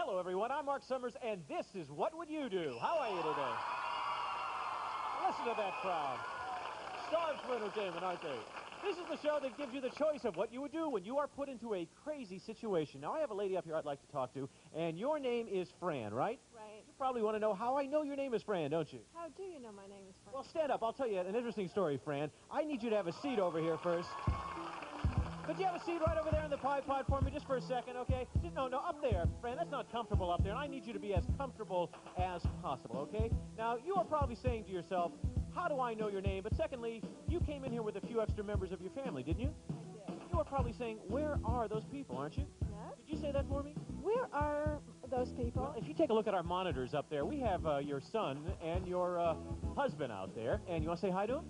Hello, everyone. I'm Mark Summers, and this is What Would You Do? How are you today? Listen to that crowd. Starved for entertainment, aren't they? This is the show that gives you the choice of what you would do when you are put into a crazy situation. Now, I have a lady up here I'd like to talk to, and your name is Fran, right? Right. You probably want to know how I know your name is Fran, don't you? How do you know my name is Fran? Well, stand up. I'll tell you an interesting story, Fran. I need you to have a seat over here first. Could you have a seat right over there in the pie pod for me just for a second, okay? No, up there, Fran. That's not comfortable up there, and I need you to be as comfortable as possible, okay? Now, you are probably saying to yourself, how do I know your name? But secondly, you came in here with a few extra members of your family, didn't you? I did. You are probably saying, where are those people, aren't you? Yes? Could you say that for me? Where are those people? Well, if you take a look at our monitors up there, we have your son and your husband out there, and you want to say hi to them?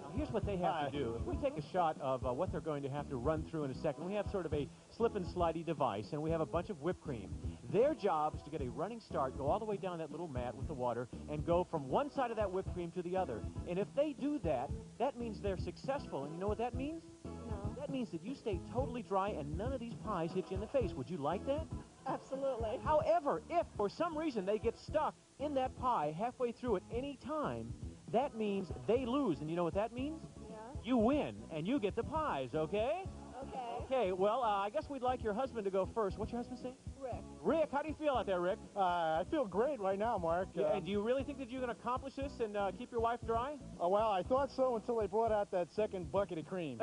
Now, here's what they have to do. If we take a shot of what they're going to have to run through in a second, we have sort of a slip and slidey device, and we have a bunch of whipped cream. Their job is to get a running start, go all the way down that little mat with the water, and go from one side of that whipped cream to the other. And if they do that, that means they're successful. And you know what that means? No. That means that you stay totally dry and none of these pies hit you in the face. Would you like that? Absolutely. However, if for some reason they get stuck in that pie halfway through at any time, that means they lose. And you know what that means? Yeah? You win, and you get the pies, okay? Okay. Okay, well, I guess we'd like your husband to go first. What's your husband's name? Rick. Rick, how do you feel out there, Rick? I feel great right now, Mark. And do you really think that you're going to accomplish this and keep your wife dry? Well, I thought so until they brought out that second bucket of cream.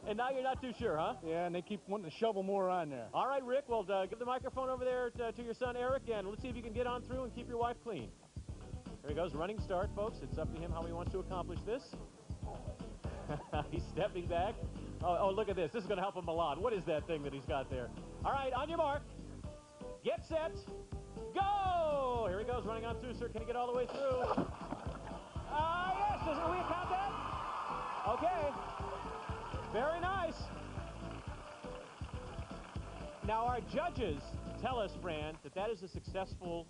And now you're not too sure, huh? Yeah, and they keep wanting to shovel more on there. All right, Rick, well, give the microphone over there to your son, Eric, and let's see if you can get on through and keep your wife clean. Here he goes, running start, folks. It's up to him how he wants to accomplish this. He's stepping back. Oh, look at this. This is going to help him a lot. What is that thing that he's got there? All right, on your mark. Get set. Go! Here he goes, running on through, sir. Can he get all the way through? Yes. Doesn't we count that? Okay. Very nice. Now, our judges tell us, Fran, that is a successful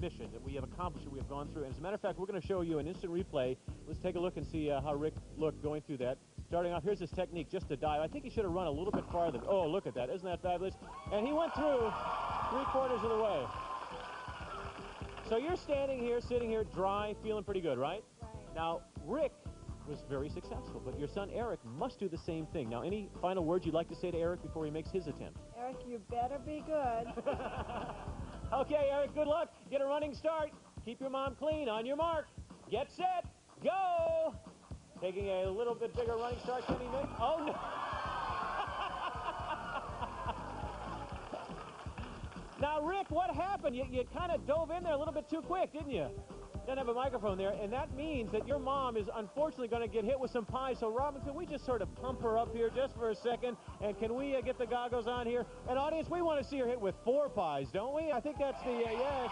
mission, that we have accomplished, that we have gone through. And as a matter of fact, we're going to show you an instant replay. Let's take a look and see how Rick looked going through that. Starting off, here's his technique, just to dive. I think he should have run a little bit farther. Oh, look at that. Isn't that fabulous? And he went through 3/4 of the way. So you're standing here, sitting here, dry, feeling pretty good, right? Right. Now, Rick was very successful, but your son Eric must do the same thing. Now, any final words you'd like to say to Eric before he makes his attempt? Eric, you better be good. Okay, Eric, good luck. Get a running start. Keep your mom clean. On your mark. Get set. Go! Taking a little bit bigger running start. Can he make? Oh, no. Now, Rick, what happened? You kind of dove in there a little bit too quick, didn't you? Doesn't have a microphone there, and that means that your mom is unfortunately going to get hit with some pies. So, Robin, can we just sort of pump her up here just for a second? And can we get the goggles on here? And, audience, we want to see her hit with 4 pies, don't we? I think that's the yes.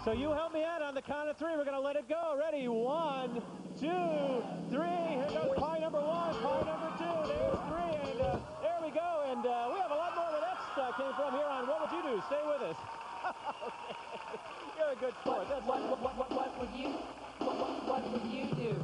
So you help me out on the count of 3. We're going to let it go. Ready? 1, 2, 3. Here goes pie number 1, pie number 2. There's 3, and there we go. And we have a lot more where that came from here on What Would You Do? Stay with us. Okay. You're a good sport. That's What would you do?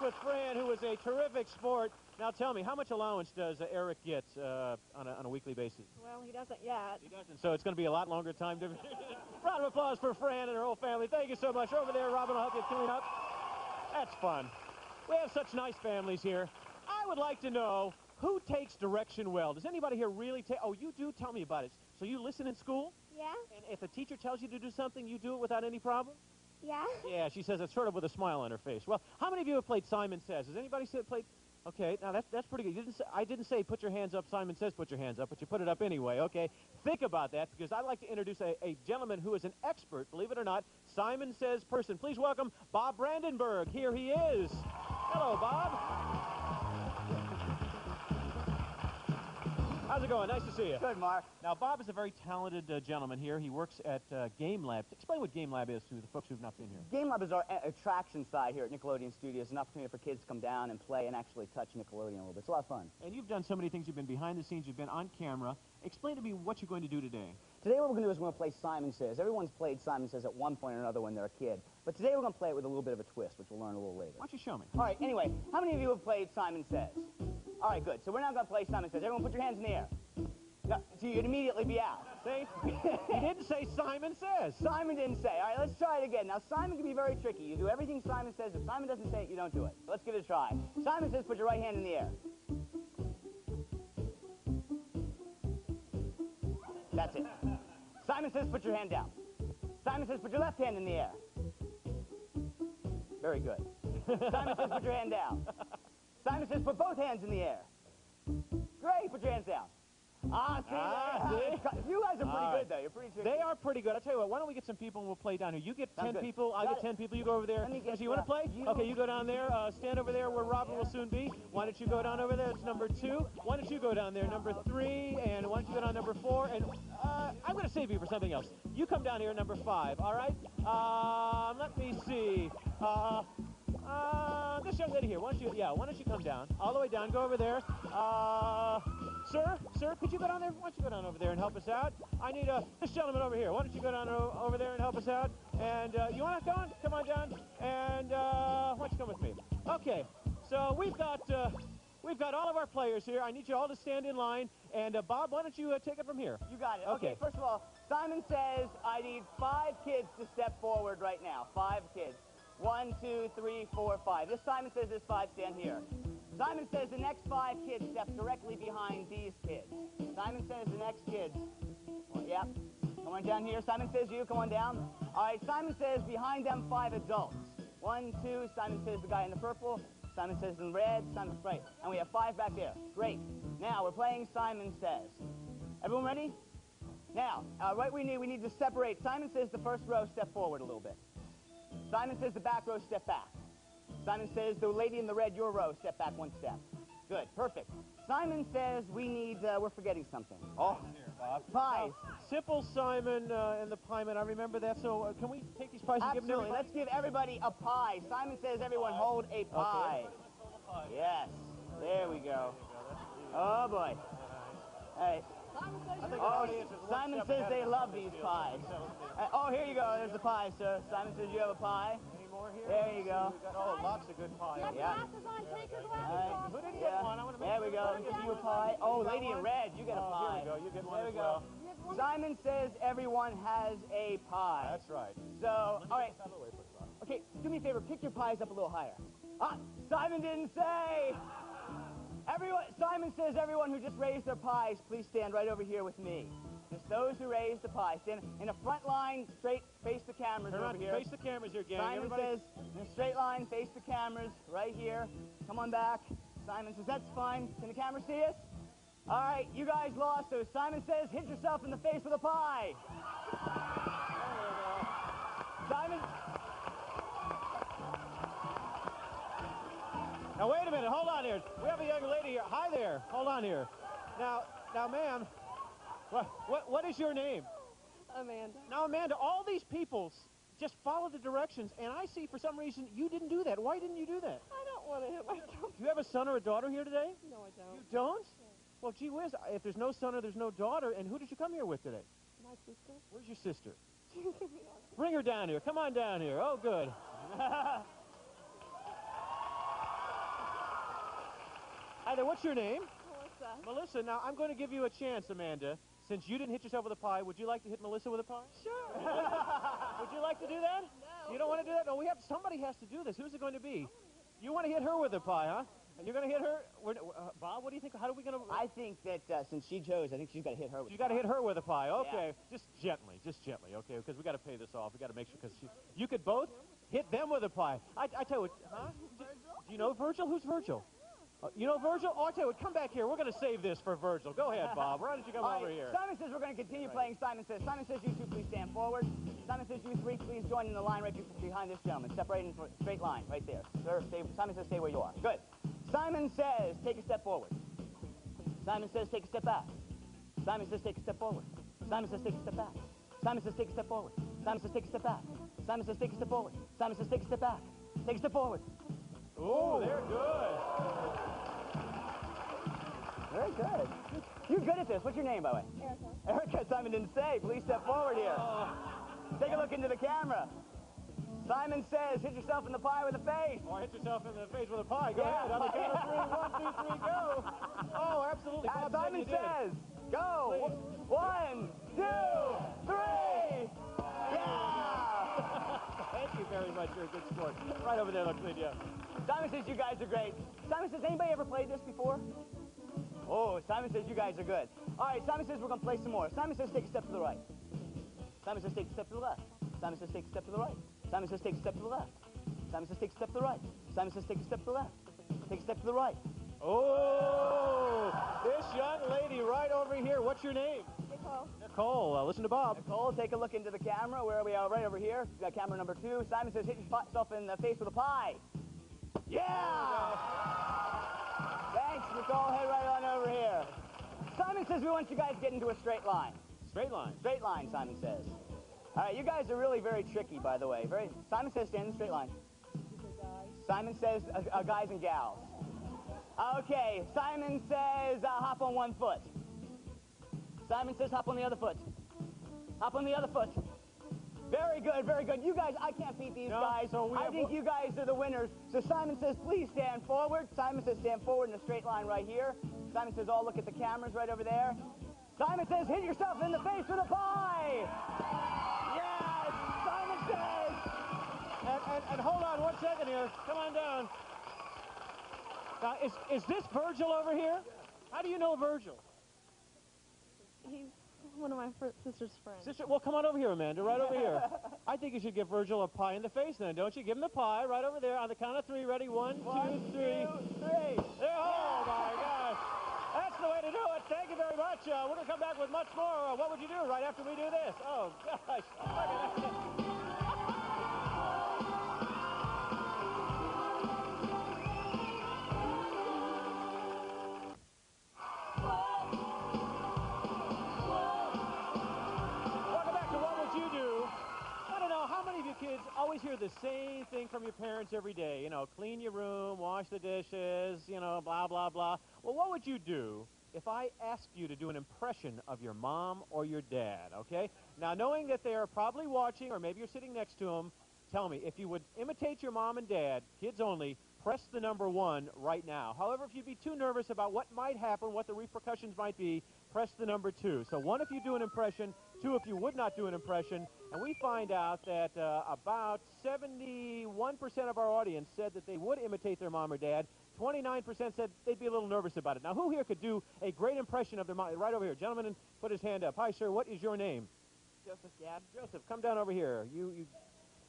With Fran, who is a terrific sport. Now tell me, how much allowance does Eric get on a weekly basis? Well, he doesn't yet. He doesn't, so it's going to be a lot longer time. Round of applause for Fran and her whole family. Thank you so much. Over there, Robin will help you clean up. That's fun. We have such nice families here. I would like to know who takes direction well. Does anybody here really take? Oh, you do? Tell me about it. So you listen in school? Yeah? And if a teacher tells you to do something, you do it without any problem? Yeah? Yeah, she says it sort of with a smile on her face. Well, how many of you have played Simon Says? Has anybody played? Okay, now that's pretty good. I didn't say put your hands up, Simon Says put your hands up, but you put it up anyway, okay? Think about that, because I'd like to introduce a gentleman who is an expert, believe it or not, Simon Says person. Please welcome Bob Brandenburg. Here he is. Hello, Bob. How's it going? Nice to see you. Good, Mark. Now, Bob is a very talented gentleman here. He works at Game Lab. Explain what Game Lab is to the folks who've not been here. Game Lab is our attraction side here at Nickelodeon Studios, an opportunity for kids to come down and play and actually touch Nickelodeon a little bit. It's a lot of fun. And you've done so many things. You've been behind the scenes. You've been on camera. Explain to me what you're going to do today. Today what we're going to do is we're going to play Simon Says. Everyone's played Simon Says at one point or another when they're a kid. But today we're going to play it with a little bit of a twist, which we'll learn a little later. Why don't you show me? All right, anyway, how many of you have played Simon Says? All right, good. So we're now going to play Simon Says. Everyone put your hands in the air. No, so you'd immediately be out. See? He didn't say Simon Says. Simon didn't say. All right, let's try it again. Now, Simon can be very tricky. You do everything Simon says. If Simon doesn't say it, you don't do it. So let's give it a try. Simon says, put your right hand in the air. That's it. Simon says, put your hand down. Simon says, put your left hand in the air. Very good. Simon says, put your hand down. Simon says, put both hands in the air. Great, put your hands down. See? You guys are pretty good, though. You're pretty tricky. They are pretty good. I'll tell you what, why don't we get some people and we'll play down here. You get Sounds 10 good. people, I'll Got get it. 10 people. You go over there. Let me get, So you want to play? Okay, you go down there. Stand over there where Robin will soon be. Why don't you go down over there? It's number 2. Why don't you go down there? Number 3. And why don't you go down number 4? And I'm going to save you for something else. You come down here number 5, all right? Let me see. This young lady here, why don't you come down? All the way down, go over there. Sir, could you go down there? Why don't you go down over there and help us out? I need this gentleman over here. Why don't you go down over there and help us out? And you want to come on down? And why don't you come with me? Okay, so we've got all of our players here. I need you all to stand in line. And Bob, why don't you take it from here? You got it. Okay. First of all, Simon says I need 5 kids to step forward right now. 5 kids. 1, 2, 3, 4, 5. This Simon says there's 5, stand here. Simon says the next 5 kids step directly behind these kids. Simon says the next kids. Well, yep. Come on down here. Simon says you. Come on down. All right. Simon says behind them 5 adults. 1, 2. Simon says the guy in the purple. Simon says in red. Simon, right. And we have 5 back there. Great. Now we're playing Simon Says. Everyone ready? Now, we need to separate. Simon says the first row step forward a little bit. Simon says the back row step back. Simon says the lady in the red, your row, step back 1 step. Good, perfect. Simon says we need, we're forgetting something. Oh, here, Bob. Pies. Simple Simon and the Pie Man. I remember that. So can we take these pies and give them to Absolutely. everybody? Let's give everybody a pie. Simon says everyone hold a pie. Yes. There we go. Oh, boy. All right. Oh, Simon says they love these pies. Oh, here you go. There's the pie, sir. Simon says you have a pie. Any more here? There you go. Oh, lots of good pie. Yeah. Glasses on, take your All glasses right. off. Who didn't get one? I want to make There we sure go. everybody Give gets you a one. pie. Oh, You got lady in one? red, you get a Oh, pie. here we go. You get one There we as well. go. Simon says everyone has a pie. That's right. So, all right. Okay, do me a favor. Pick your pies up a little higher. Simon didn't say. Simon says everyone who just raised their pies, please stand right over here with me. Just those who raised the pie. Stand in a front line, straight, face the cameras Turn over around, here. face the cameras here, gang. Simon Everybody. says, in a straight line, face the cameras, right here. Come on back. Simon says, that's fine. Can the camera see us? All right, you guys lost, so Simon says, hit yourself in the face with a pie. Simon. Now, wait a minute. Hold on here. We have a young lady here. Hi there. Hold on here. Now, ma'am, what is your name? Amanda. Now, Amanda, all these people just follow the directions, and I see for some reason you didn't do that. Why didn't you do that? I don't want to hit myself. Do you have a son or a daughter here today? No, I don't. You don't? Well, gee whiz, if there's no son or there's no daughter, and who did you come here with today? My sister. Where's your sister? Bring her down here. Come on down here. Oh, good. Hi there, what's your name? Melissa. Melissa. Now, I'm going to give you a chance, Amanda. Since you didn't hit yourself with a pie, would you like to hit Melissa with a pie? Sure. Would you like to do that? No. You don't want to do that? No, somebody has to do this. Who's it going to be? You want to hit her with a pie, huh? And you're going to hit her? Bob, what do you think? How are we going to... I think that since she chose, I think she's got to hit her with You got to hit her with a pie. Okay. Yeah. Just gently, okay? Because we got to pay this off. We got to make sure, because you could both hit them with a pie. I tell you what, huh? Do you know Virgil? Who's Virgil? You know Virgil? Oh, I tell you what, come back here. We're going to save this for Virgil. Go ahead, Bob. Why don't you come All over right, here? Simon says we're going to continue playing Simon Says. Simon says you two please stand forward. Simon says you three please join in the line right behind this gentleman. Step right in for straight line right there. Sir, Simon says stay where you are. Good. Simon says take a step forward. Simon says take a step back. Simon says take a step forward. Simon says take a step back. Simon says take a step forward. Simon says take a step back. Simon says take a step forward. Simon says take a step back. Take a step forward. Oh, they're good. Very good. You're good at this. What's your name, by the way? Erica. Erica, Simon didn't say. Please step forward here. Take a look into the camera. Simon says, hit yourself in the pie with a face. Or hit yourself in the face with a pie. Go Yeah. ahead. On the count of 3. 1, 2, 3, go. Oh, absolutely. Bob said Simon you did. says, go. 1, 2, 3. Yeah. Thank you very much. You're a good sport. Right over there. They'll clean you up. Simon says you guys are great. Simon says, anybody ever played this before? Oh, Simon says you guys are good. All right, Simon says we're going to play some more. Simon says take a step to the right. Simon says take a step to the left. Simon says take a step to the right. Simon says take a step to the left. Simon says take a step to the right. Simon says take a step to the left. Take a step to the right. Oh, this young lady right over here. What's your name? Nicole. Nicole. Listen to Bob. Nicole, take a look into the camera. Where we are, right over here. We got camera number 2. Simon says hit yourself in the face with a pie. Yeah! Thanks, Nicole. Head right on over here. Simon says we want you guys to get into a straight line. Straight line. Straight line, Simon says. All right, you guys are really very tricky, by the way. Simon says stand in a straight line. Simon says guys and gals. Okay, Simon says hop on one foot. Simon says hop on the other foot. Hop on the other foot. Very good, very good. You guys, I can't beat these guys. So I think you guys are the winners. So Simon says please stand forward. Simon says stand forward in a straight line right here. Simon says all look at the cameras right over there. Simon says hit yourself in the face with a pie. Yes, Simon says. And hold on 1 second here. Come on down. Now, is this Virgil over here? How do you know Virgil? He's one of my sister's friends. Sister, well, come on over here, Amanda, right over here. I think you should give Virgil a pie in the face then, don't you? Give him the pie right over there on the count of 3. Ready? 1, 2, 3. 1, 2, 3. Oh, my gosh. That's the way to do it. Thank you very much. We're going to come back with much more. What would you do right after we do this? Oh, gosh. Look at that. Kids always hear the same thing from your parents every day. You know, clean your room, wash the dishes, you know, blah, blah, blah. Well, what would you do if I asked you to do an impression of your mom or your dad, okay? Now, knowing that they are probably watching, or maybe you're sitting next to them, tell me, if you would imitate your mom and dad, kids only, press the number 1 right now. However, if you'd be too nervous about what might happen, what the repercussions might be, press the number 2. So 1 if you do an impression, 2 if you would not do an impression, and we find out that about 71% of our audience said that they would imitate their mom or dad. 29% said they'd be a little nervous about it. Now, who here could do a great impression of their mom? Right over here. Gentleman, put his hand up. Hi, sir. What is your name? Joseph Gabb. Joseph, come down over here.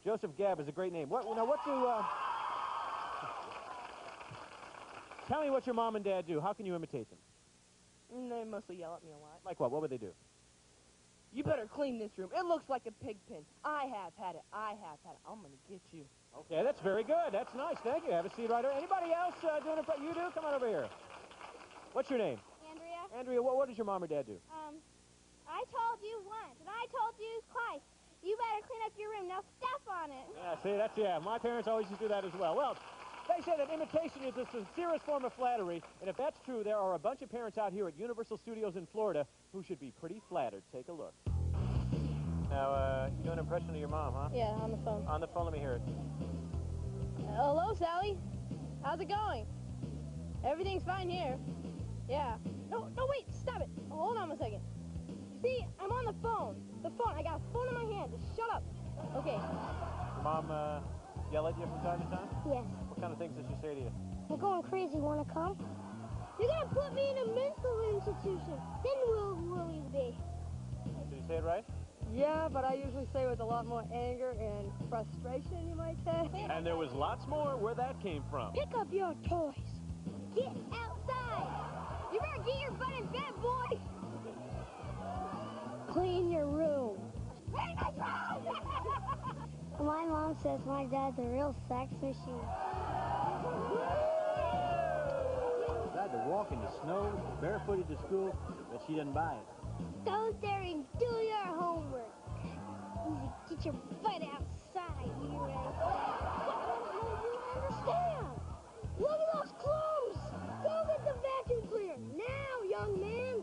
Joseph Gabb is a great name. Tell me what your mom and dad do. How can you imitate them? They mostly yell at me a lot. Like what? What would they do? You better clean this room. It looks like a pig pen. I have had it. I have had it. I'm going to get you. Okay, that's very good. That's nice. Thank you. Have a seat right here. Anybody else doing it? You do? Come on over here. What's your name? Andrea. Andrea, what does your mom or dad do? I told you once, and I told you twice. You better clean up your room. Now step on it. Yeah, see, my parents always used to do that as well. Well, they say that imitation is the sincerest form of flattery, and if that's true, there are a bunch of parents out here at Universal Studios in Florida who should be pretty flattered. Take a look. Now, you do an impression of your mom, huh? Yeah, on the phone. On the phone, let me hear it. Hello, Sally. How's it going? Everything's fine here. Yeah. No, wait, stop it. Hold on a second. See, I'm on the phone. I got a phone in my hand. Just shut up. Okay. Your mom yell at you from time to time? Yes. What kind of things does she say to you? I'm going crazy. Want to come? You're going to put me in a mental institution. Then will you be? Did you say it right? Yeah, but I usually say it with a lot more anger and frustration, you might say. And there was lots more where that came from. Pick up your toys. Get outside. You better get your butt in bed, boy. Clean your room. Clean my room! My mom says my dad's a real sex machine. Tried to walk in the snow, barefooted to school, but she didn't buy it. Go there and do your homework. Easy, get your butt outside, you right? You don't understand. Look at those clothes. Go get the vacuum cleaner now, young man.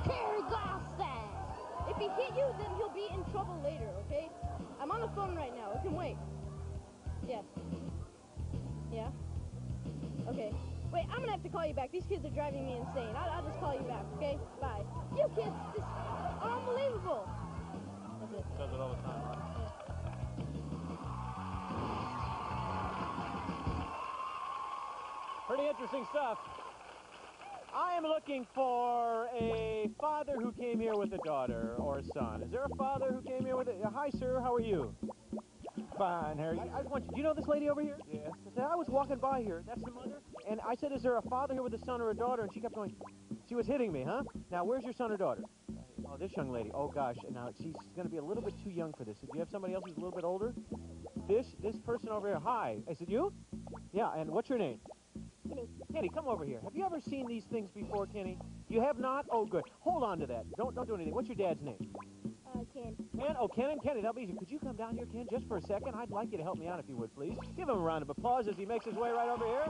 Terry Glassman. If he hit you, then he'll be in trouble later, okay? I'm on the phone right now. It can wait. Yes. Yeah? Okay. Wait, I'm gonna have to call you back. These kids are driving me insane. I'll just call you back, okay? Bye. You kids, this are unbelievable. That's it. Does it all the time. Pretty interesting stuff. I am looking for a father who came here with a daughter or a son. Is there a father who came here with a... Hi, sir. How are you? Fine, Harry. I just want you... Do you know this lady over here? Yes. I was walking by here. That's the mother. And I said, is there a father here with a son or a daughter? And she kept going... She was hitting me, huh? Now, where's your son or daughter? Oh, this young lady. Oh, gosh. Now, she's going to be a little bit too young for this. Do you have somebody else who's a little bit older? This person over here. Hi. I said, you? Yeah, and what's your name? Kenny, come over here. Have you ever seen these things before, Kenny? You have not? Oh, good. Hold on to that. Don't do anything. What's your dad's name? Ken. Ken? Oh, Ken and Kenny. That'll be easy. Could you come down here, Ken, just for a second? I'd like you to help me out if you would, please. Give him a round of applause as he makes his way right over here.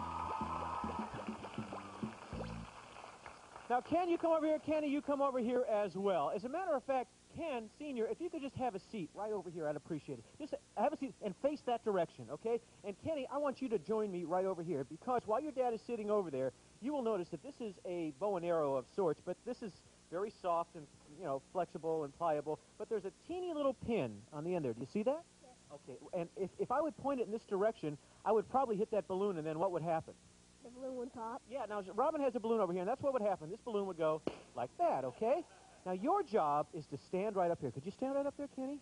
Now, Ken, you come over here. Kenny, you come over here as well. As a matter of fact, Ken, Senior, if you could just have a seat right over here, I'd appreciate it. Just have a seat and face that direction, okay? And Kenny, I want you to join me right over here because while your dad is sitting over there, you will notice that this is a bow and arrow of sorts, but this is very soft and, you know, flexible and pliable. But there's a teeny little pin on the end there. Do you see that? Yes. Okay, and if I would point it in this direction, I would probably hit that balloon, and then what would happen? The balloon would pop. Yeah, now Robin has a balloon over here, and that's what would happen. This balloon would go like that, okay? Now, your job is to stand right up here. Could you stand right up there, Kenny?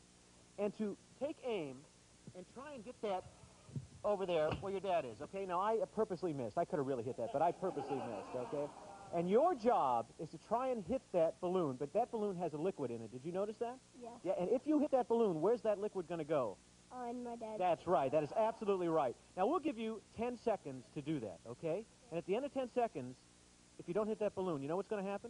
And to take aim and try and get that over there where your dad is, okay? Now, I purposely missed. I could have really hit that, but I purposely missed, okay? And your job is to try and hit that balloon, but that balloon has a liquid in it. Did you notice that? Yeah. Yeah, and if you hit that balloon, where's that liquid going to go? On my dad. That's right. That is absolutely right. Now, we'll give you 10 seconds to do that, okay? And at the end of 10 seconds, if you don't hit that balloon, you know what's going to happen?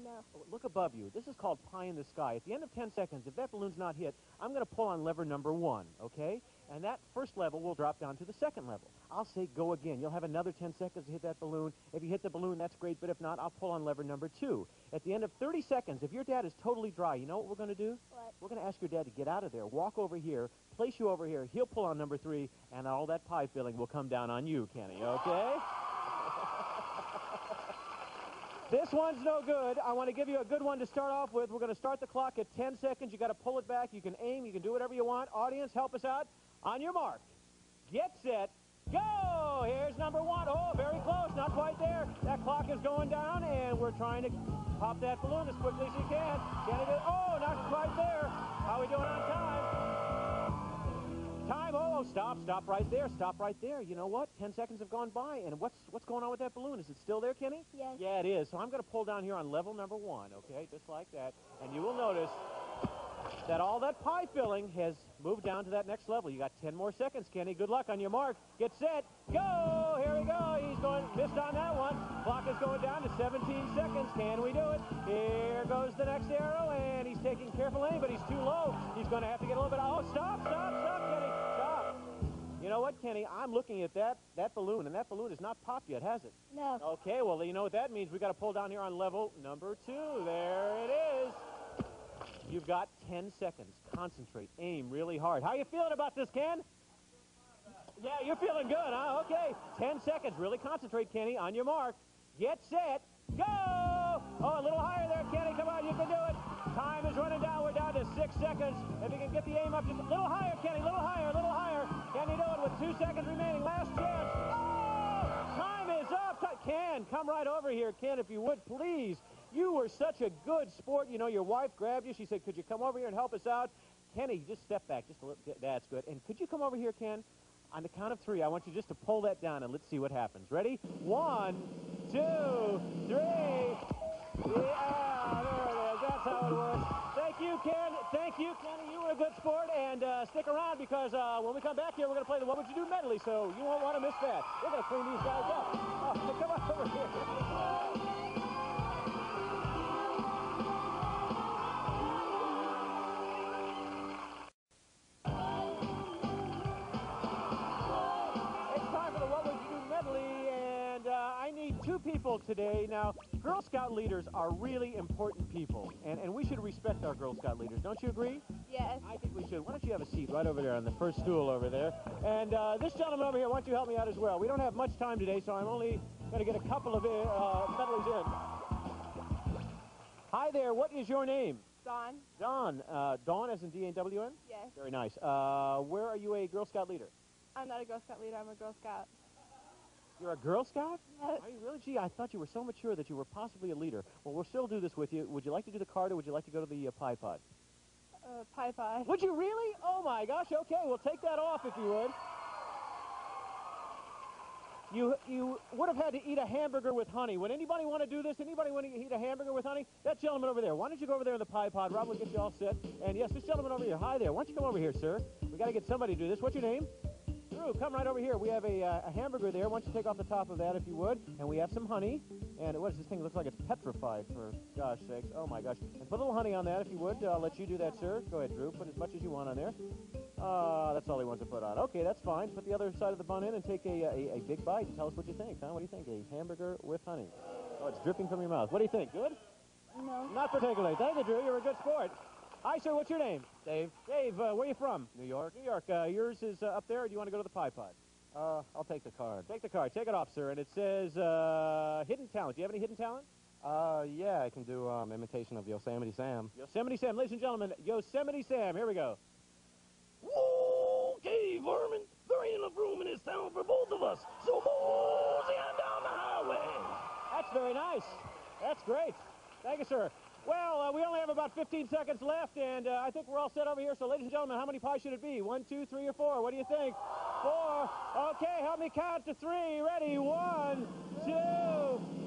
No. Look above you. This is called pie in the sky. At the end of 10 seconds, if that balloon's not hit, I'm going to pull on lever number 1, okay? And that first level will drop down to the second level. I'll say go again. You'll have another 10 seconds to hit that balloon. If you hit the balloon, that's great, but if not, I'll pull on lever number 2. At the end of 30 seconds, if your dad is totally dry, you know what we're going to do? What? We're going to ask your dad to get out of there, walk over here, place you over here. He'll pull on number 3, and all that pie filling will come down on you, Kenny, okay? This one's no good. I want to give you a good one to start off with. We're going to start the clock at 10 seconds. You got to pull it back. You can aim. You can do whatever you want. Audience, help us out. On your mark. Get set. Go! Here's number 1. Oh, very close. Not quite there. That clock is going down, and we're trying to pop that balloon as quickly as you can. Oh, not quite there. How are we doing on time? Time. Oh, stop right there. Stop right there. You know what? 10 seconds have gone by, and what's going on with that balloon? Is it still there, Kenny? Yes. Yeah, it is. So I'm going to pull down here on level number 1, okay? Just like that. And you will notice that all that pie filling has moved down to that next level. You got 10 more seconds, Kenny. Good luck on your mark. Get set. Go! Here we go. He's missed on that one. Clock is going down to 17 seconds. Can we do it? Here goes the next arrow, and he's taking careful aim, but he's too low. He's going to have to get a little bit. Oh, stop, Kenny. Stop. You know what, Kenny? I'm looking at that balloon, and that balloon has not popped yet, has it? No. Okay, well, you know what that means. We got to pull down here on level number 2. There it is. You've got 10 seconds. Concentrate. Aim really hard. How you feeling about this, Ken? Yeah, you're feeling good, huh? Okay. 10 seconds. Really concentrate, Kenny. On your mark. Get set. Go! Oh, a little higher there, Kenny. Come on, you can do it. Time is running down. We're down to 6 seconds. If you can get the aim up just a little higher, Kenny. A little higher, a little higher. Can you do it with 2 seconds remaining? Last chance. Oh! Time is up. Ken, come right over here, Ken, if you would, please. You were such a good sport. You know, your wife grabbed you. She said, could you come over here and help us out? Kenny, just step back just a little. That's good. And could you come over here, Ken? On the count of 3, I want you just to pull that down, and let's see what happens. Ready? 1, 2, 3. Yeah, there it is. That's how it works. Thank you, Ken. Thank you, Kenny. You were a good sport. And stick around because when we come back here, we're going to play the What Would You Do medley, so you won't want to miss that. We're going to clean these guys up. Oh, come on over here. two people today. Now, Girl Scout leaders are really important people, and we should respect our Girl Scout leaders. Don't you agree? Yes. I think we should. Why don't you have a seat right over there on the first stool over there? And this gentleman over here, why don't you help me out as well? We don't have much time today, so I'm only going to get a couple of medleys in. Hi there. What is your name? Dawn. Dawn. Dawn as in D-A-W-N? Yes. Very nice. Where are you a Girl Scout leader? I'm not a Girl Scout leader. I'm a Girl Scout. You're a Girl Scout? Yes. Are you really? Gee, I thought you were so mature that you were possibly a leader. Well, we'll still do this with you. Would you like to do the card, or would you like to go to the pie pod? Pie pie. Would you really? Oh, my gosh. Okay, we'll take that off if you would. You would have had to eat a hamburger with honey. Would anybody want to do this? Anybody want to eat a hamburger with honey? That gentleman over there. Why don't you go over there in the pie pod? Rob will get you all set. And yes, this gentleman over here. Hi there. Why don't you come over here, sir? We got to get somebody to do this. What's your name? Drew, come right over here. We have a hamburger there. Why don't you take off the top of that if you would? And we have some honey. And what does this thing look like? It's petrified, for gosh sakes. Oh, my gosh. And put a little honey on that if you would. I'll let you do that, sir. Go ahead, Drew. Put as much as you want on there. That's all he wants to put on. Okay, that's fine. Put the other side of the bun in and take a big bite and tell us what you think, huh? What do you think? A hamburger with honey. Oh, it's dripping from your mouth. What do you think? Good? No. Not particularly. Thank you, Drew. You're a good sport. Hi, sir. What's your name? Dave. Dave, where are you from? New York. New York. Yours is up there, or do you want to go to the pie pod? I'll take the card. Take the card. Take it off, sir. And it says hidden talent. Do you have any hidden talent? Yeah, I can do imitation of Yosemite Sam. Yosemite Sam. Ladies and gentlemen, Yosemite Sam. Here we go. Okay, Vermin, there ain't enough room in this town for both of us, so mosey on down the highway. That's very nice. That's great. Thank you, sir. Well, we only have about 15 seconds left, and I think we're all set over here. So, ladies and gentlemen, how many pies should it be? 1, 2, 3, or 4? What do you think? 4. Okay, help me count to 3. Ready? 1, 2,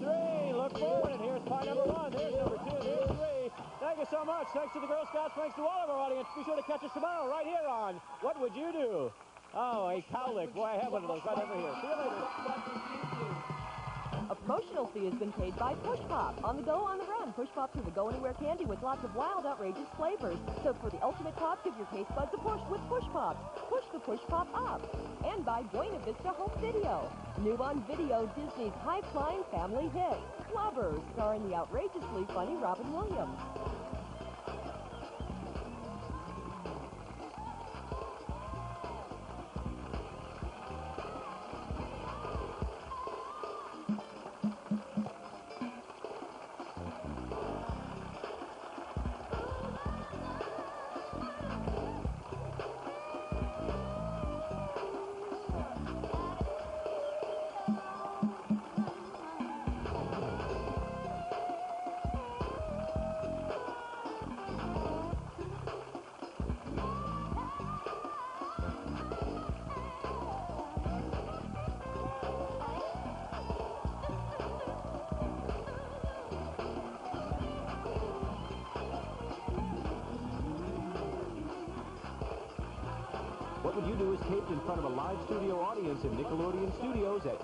3. Look forward, and here's pie number 1. There's number 2. There's 3. Thank you so much. Thanks to the Girl Scouts. Thanks to all of our audience. Be sure to catch us tomorrow right here on What Would You Do? Oh, a cowlick. Boy, I have one of those right over here. See you later. What would you do? A promotional fee has been paid by Push Pop. On the go, on the run. Push Pops are the go-anywhere candy with lots of wild, outrageous flavors. So for the ultimate pop, give your taste buds a push with Push Pops. Push the Push Pop up. And by Buena Vista Home Video. New on video, Disney's high-flying family hit, Flubbers, starring the outrageously funny Robin Williams. What Would You Do is taped in front of a live studio audience in Nickelodeon Studios at